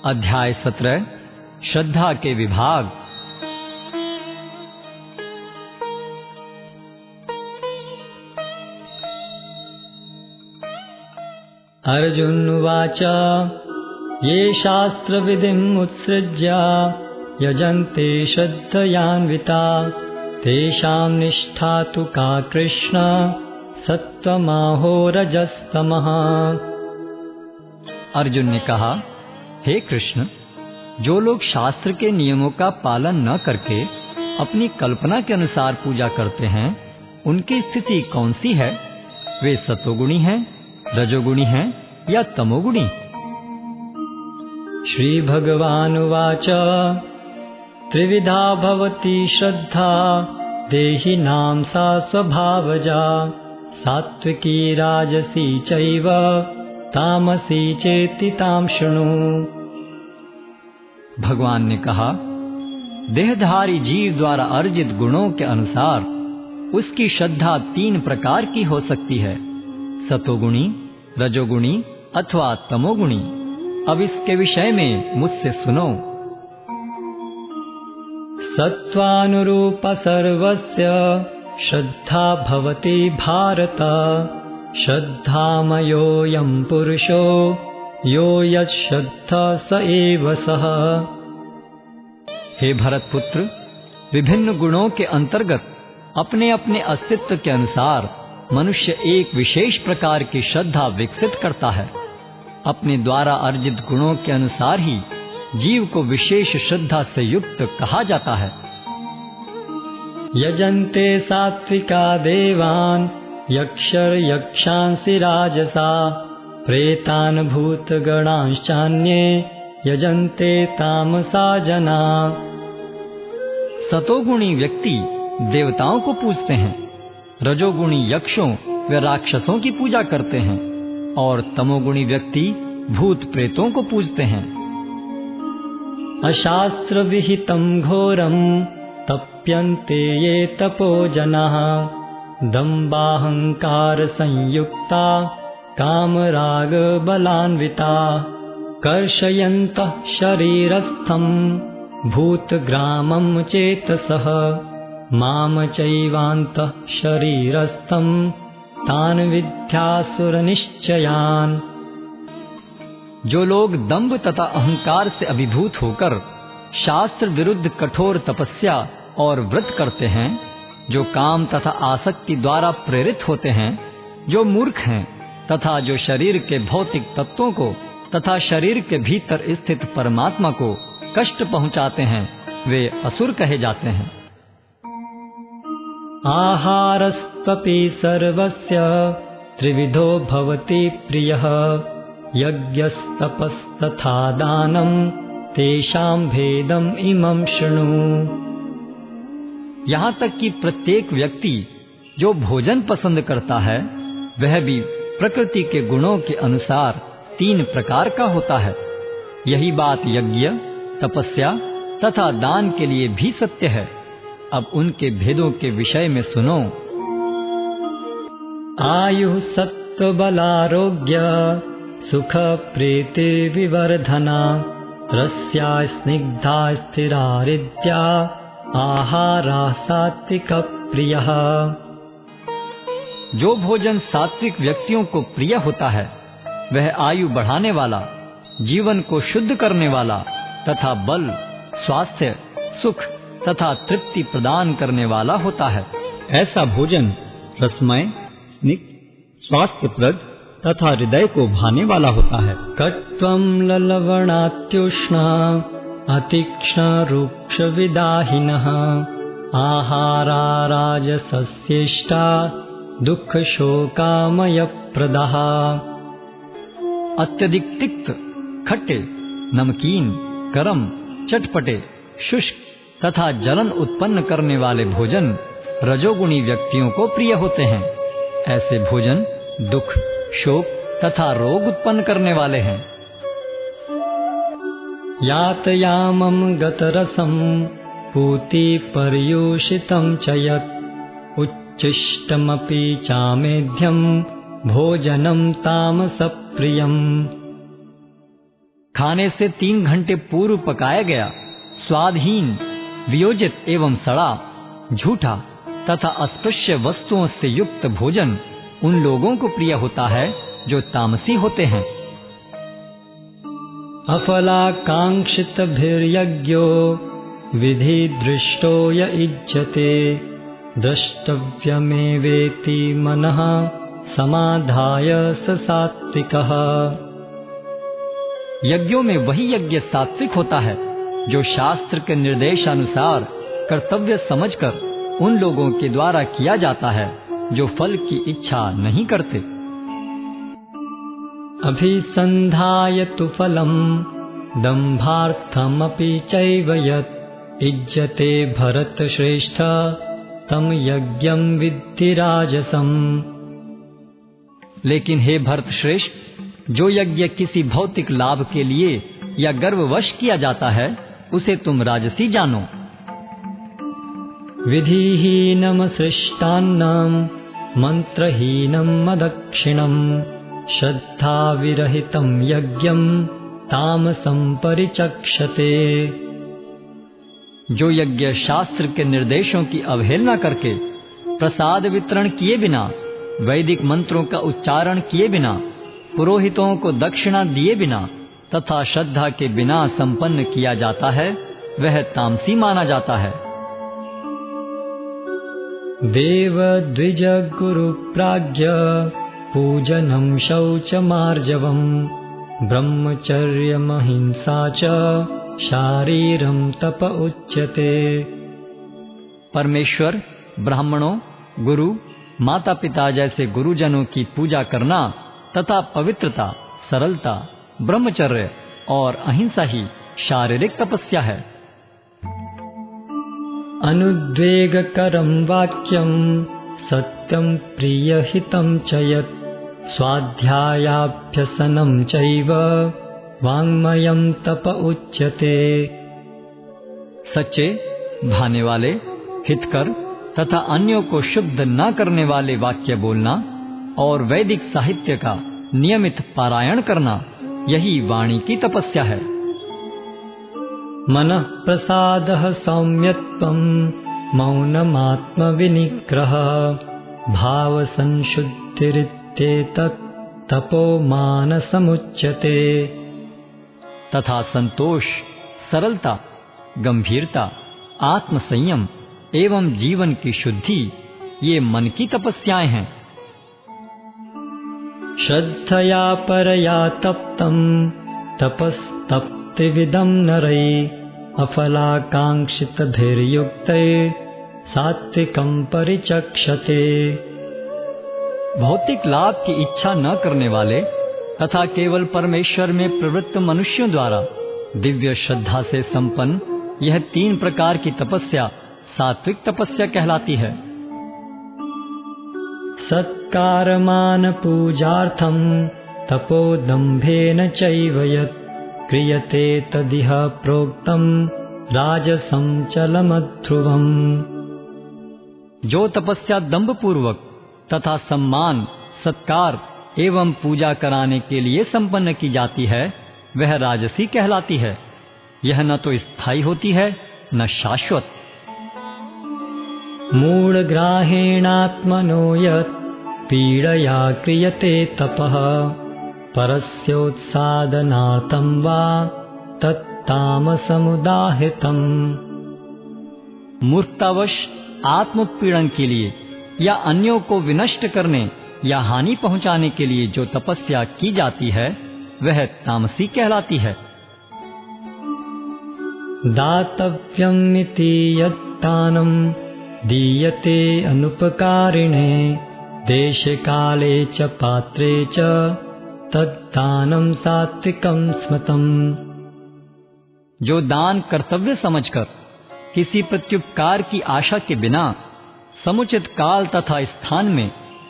अध्याय 17 श्रद्धा के विभाग। अर्जुन उवाच ये शास्त्रविधिम् उत्सृज्य यजन्ते श्रद्धयान्विता तेषां निष्ठा तु का कृष्ण सत्त्वमाहो रजस्तमः। अर्जुन ने कहा, हे कृष्ण, जो लोग शास्त्र के नियमों का पालन न करके अपनी कल्पना के अनुसार पूजा करते हैं, उनकी स्थिति कौन सी है? वे सतोगुणी हैं, रजोगुणी हैं या तमोगुणी? श्री भगवान उवाच त्रिविधा भवति श्रद्धा देहिनां सा स्वभावजा सात्विकी राजसी चैव तामसी चेति तां शृणु। भगवान ने कहा, देहधारी जीव द्वारा अर्जित गुणों के अनुसार उसकी श्रद्धा 3 प्रकार की हो सकती है, सतोगुणी, रजोगुणी अथवा तमोगुणी। अब इसके विषय में मुझसे सुनो। सत्त्वानुरूप सर्वस्य श्रद्धा भवति भारत श्रद्धामयोऽयं पुरुषो यो यच्छ्रद्धा स एव सः। हे भरतपुत्र, विभिन्न गुणों के अंतर्गत अपने अपने अस्तित्व के अनुसार मनुष्य एक विशेष प्रकार की श्रद्धा विकसित करता है। अपने द्वारा अर्जित गुणों के अनुसार ही जीव को विशेष श्रद्धा से युक्त कहा जाता है। यजन्ते सात्विका देवान् यक्षांसि राजसा प्रेतान् भूतगणांश्चान्ये यजन्ते तामसा जना। सतोगुणी व्यक्ति देवताओं को पूजते हैं, रजोगुणी यक्षों व राक्षसों की पूजा करते हैं और तमोगुणी व्यक्ति भूत प्रेतों को पूजते हैं। अशास्त्र विहितं घोरं तप्यन्ते ये तपो जनाः दम्बाहंकार संयुक्ता कामराग बलान्विता कर्षयन्तः शरीरस्थं भूतग्रामं चेतसः माम चैवान्तः शरीरस्थं तान् विद्यासुर निश्चयान्। जो लोग दंभ तथा अहंकार से अभिभूत होकर शास्त्र विरुद्ध कठोर तपस्या और व्रत करते हैं, जो काम तथा आसक्ति द्वारा प्रेरित होते हैं, जो मूर्ख हैं तथा जो शरीर के भौतिक तत्वों को तथा शरीर के भीतर स्थित परमात्मा को कष्ट पहुंचाते हैं, वे असुर कहे जाते हैं। आहारस्त्वपि सर्वस्य त्रिविधो भवति प्रियः यज्ञस्तपस्तथा दानं तेषां भेदम् इमं शृणु। यहाँ तक कि प्रत्येक व्यक्ति जो भोजन पसंद करता है, वह भी प्रकृति के गुणों के अनुसार 3 प्रकार का होता है। यही बात यज्ञ, तपस्या तथा दान के लिए भी सत्य है। अब उनके भेदों के विषय में सुनो। आयु सत्व बलारोग्य सुख प्रीति विवर्धना रस्या स्निग्धा स्थिरारिद्या आहारा सात्विक प्रियः। जो भोजन सात्विक व्यक्तियों को प्रिय होता है, वह आयु बढ़ाने वाला, जीवन को शुद्ध करने वाला तथा बल, स्वास्थ्य, सुख तथा तृप्ति प्रदान करने वाला होता है। ऐसा भोजन रसमय, स्निग्ध, स्वास्थ्यप्रद तथा हृदय को भाने वाला होता है। कट्वं ललवणात्युष्णा अतीक्ष्ण रूक्ष विदाहिनः आहारा राजसस्येष्टा दुख शोकामय प्रदः। अत्यधिक तिक्त, खट्टे, नमकीन, गरम, चटपटे, शुष्क तथा जलन उत्पन्न करने वाले भोजन रजोगुणी व्यक्तियों को प्रिय होते हैं। ऐसे भोजन दुख, शोक तथा रोग उत्पन्न करने वाले हैं। यातयामं गतरसं पूति पर्यूषितं च यत् उच्छिष्टमपि चामेध्यं भोजनं तामसप्रियम्। खाने से 3 घंटे पूर्व पकाया गया, स्वादहीन, वियोजित एवं सड़ा, झूठा तथा अस्पृश्य वस्तुओं से युक्त भोजन उन लोगों को प्रिय होता है जो तामसी होते हैं। अफलाकांक्षितभिर्यज्ञो विधि दृष्टो य इज्जते द्रष्टव्यमेवेति मनः समाधाय स सात्विकः। यज्ञों में वही यज्ञ सात्विक होता है जो शास्त्र के निर्देशानुसार कर्तव्य समझकर उन लोगों के द्वारा किया जाता है जो फल की इच्छा नहीं करते। अभिसंधाय तु फलम् दम्भार्थमपि चैव यत् इज्जते भरतश्रेष्ठ तं यज्ञं विद्धि राजसम्। लेकिन हे भरत श्रेष्ठ, जो यज्ञ किसी भौतिक लाभ के लिए या गर्ववश किया जाता है उसे तुम राजसी जानो। विधिहीनम सृष्टान्नम मंत्रहीनम अदक्षिणम श्रद्धा विरहितम यज्ञम तामसं परिचक्षते। जो यज्ञ शास्त्र के निर्देशों की अवहेलना करके, प्रसाद वितरण किए बिना, वैदिक मंत्रों का उच्चारण किए बिना, पुरोहितों को दक्षिणा दिए बिना तथा श्रद्धा के बिना संपन्न किया जाता है वह तामसी माना जाता है। देव द्विज गुरु प्राज्ञ पूजनम शौचमार्जवम ब्रह्मचर्यमहिंसा च शारीरम तप उच्यते। परमेश्वर, ब्राह्मणों, गुरु, माता पिता जैसे गुरुजनों की पूजा करना तथा पवित्रता, सरलता, ब्रह्मचर्य और अहिंसा ही शारीरिक तपस्या है। अनुद्वेगकरं वाक्यं सत्यं प्रियहितं च यत् स्वाध्यायाभ्यसनं चैव वाङ्मयं तप उच्यते। सच्चे, भाने वाले, हितकर तथा अन्यों को शुद्ध न करने वाले वाक्य बोलना और वैदिक साहित्य का नियमित पारायण करना, यही वाणी की तपस्या है। मनः प्रसादः सौम्यत्वं मौनमात्म विनिग्रह भाव संशुद्धिरित्येतत् तपो मानसमुच्यते। तथा संतोष, सरलता, गंभीरता, आत्म संयम एवं जीवन की शुद्धि, ये मन की तपस्याएं हैं। श्रद्धया परया तप्तं तपस्तप्तिविदं नरै अफलाकांक्षितभिर्युक्तै सात्विकं परिचक्षते। भौतिक लाभ की इच्छा न करने वाले तथा केवल परमेश्वर में प्रवृत्त मनुष्यों द्वारा दिव्य श्रद्धा से संपन्न यह 3 प्रकार की तपस्या सात्विक तपस्या कहलाती है। सत्कारमान पूजार्थं तपोदम्भेन चैव यत् क्रियते तदिह प्रोक्तं राजसं चलमध्रुवम्। जो तपस्या दंभ पूर्वक तथा सम्मान, सत्कार एवं पूजा कराने के लिए संपन्न की जाती है वह राजसी कहलाती है। यह न तो स्थायी होती है न शाश्वत। मूढग्राहेणात्मनो यत् पीडया क्रियते तपः परस्योत्सादनार्थं वा तत्तामसमुदाहृतम्। मूर्खतावश आत्मपीड़न के लिए या अन्यों को विनष्ट करने या हानि पहुंचाने के लिए जो तपस्या की जाती है वह तामसी कहलाती है। दातव्यमिति यत्तानं दीयते अनुपकारिणे देशकाले च पात्रे च तद्दानं सात्विकं स्मृतम्। जो दान कर्तव्य समझकर किसी प्रत्युपकार की आशा के बिना समुचित काल तथा स्थान में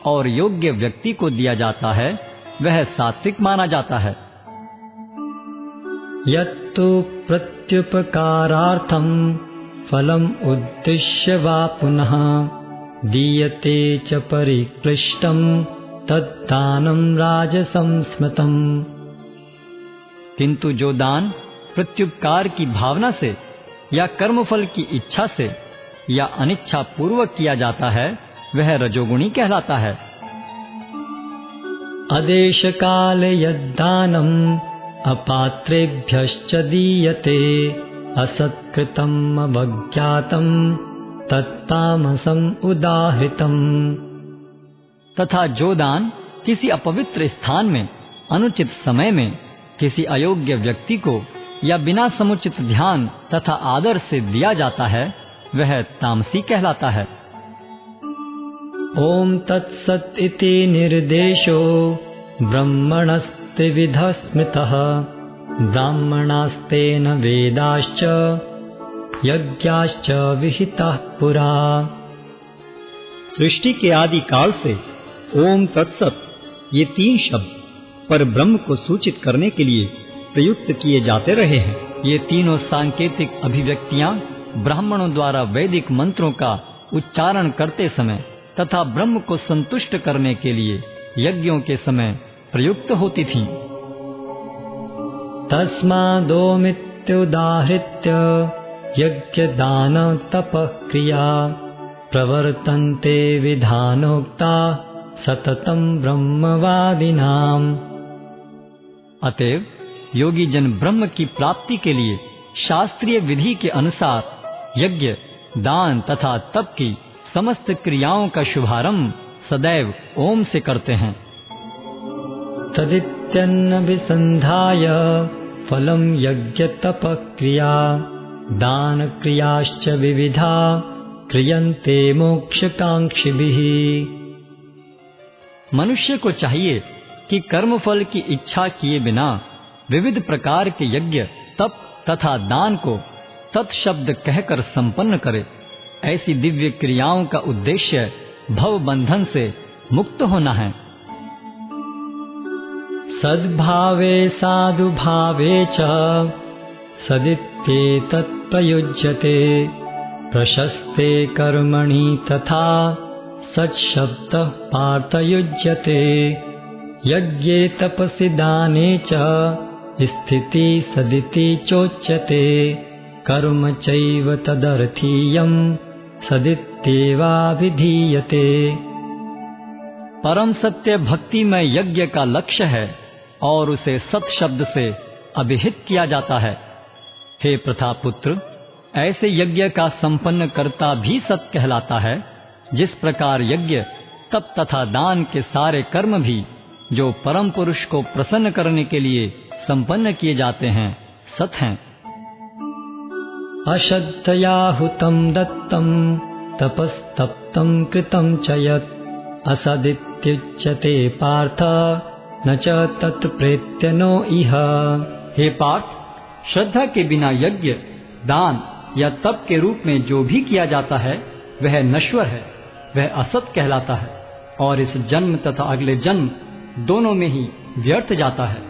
और योग्य व्यक्ति को दिया जाता है वह सात्विक माना जाता है। यत्तु प्रत्युपकारार्थं फलम् उद्दिश्य वा पुनः दीयते च परिक्लिष्टं तद्दानं राजसं स्मृतम्। किंतु जो दान प्रत्युपकार की भावना से या कर्मफल की इच्छा से या अनिच्छा पूर्वक किया जाता है वह रजोगुणी कहलाता है। अदेश काल यद्दानम अपात्रेभ्यश्च दीयते असत्कृतम अवज्ञातम तत्तामसम उदाहृतम। तथा जो दान किसी अपवित्र स्थान में अनुचित समय में किसी अयोग्य व्यक्ति को या बिना समुचित ध्यान तथा आदर से दिया जाता है वह तामसी कहलाता है। ओम तत्सत इति निर्देशो ब्रह्मणस्त्रिविधः स्मृतः ब्राह्मणास्तेन वेदाश्च यज्ञाश्च विहिताः पुरा। सृष्टि के आदि काल से ओम तत्सत ये 3 शब्द पर ब्रह्म को सूचित करने के लिए प्रयुक्त किए जाते रहे हैं। ये तीनों सांकेतिक अभिव्यक्तियां ब्राह्मणों द्वारा वैदिक मंत्रों का उच्चारण करते समय तथा ब्रह्म को संतुष्ट करने के लिए यज्ञों के समय प्रयुक्त होती थीं। तस्मादोमित्युदाहृत्य यज्ञ दान तपः क्रिया प्रवर्तन्ते विधानोक्ता सततं ब्रह्मवादिनाम्। अतएव योगी जन ब्रह्म की प्राप्ति के लिए शास्त्रीय विधि के अनुसार यज्ञ दान तथा तप की समस्त क्रियाओं का शुभारंभ सदैव ओम से करते हैं। तदित्यन्न विसंधाय फलम यज्ञ तप क्रिया दान क्रियाश्च विविधा क्रियन्ते मोक्षकांक्षिभिः। मनुष्य को चाहिए कि कर्मफल की इच्छा किए बिना विविध प्रकार के यज्ञ तप तथा दान को तत्शब्द कहकर संपन्न करे। ऐसी दिव्य क्रियाओं का उद्देश्य भव बंधन से मुक्त होना है। सद्भावे साधुभावे च सदित्येतत् प्रयुज्यते प्रशस्ते कर्मणि तथा सत्शब्दः पार्थयुज्यते यज्ञे तपसि दाने च स्थिति सदिति चोच्यते कर्म चैव तदर्थीयं सदित्येवाभिधीयते। परम सत्य भक्ति में यज्ञ का लक्ष्य है और उसे सत शब्द से अभिहित किया जाता है। हे प्रथापुत्र, ऐसे यज्ञ का संपन्न करता भी सत कहलाता है, जिस प्रकार यज्ञ तप तथा दान के सारे कर्म भी जो परम पुरुष को प्रसन्न करने के लिए संपन्न किए जाते हैं सत हैं। अश्रद्धया हुतं दत्तं तपस्तप्तं कृतं च यत् असदित्युच्यते पार्थ न च तत्प्रेत्य नो इह। हे पार्थ, श्रद्धा के बिना यज्ञ दान या तप के रूप में जो भी किया जाता है वह नश्वर है, वह असत कहलाता है और इस जन्म तथा अगले जन्म दोनों में ही व्यर्थ जाता है।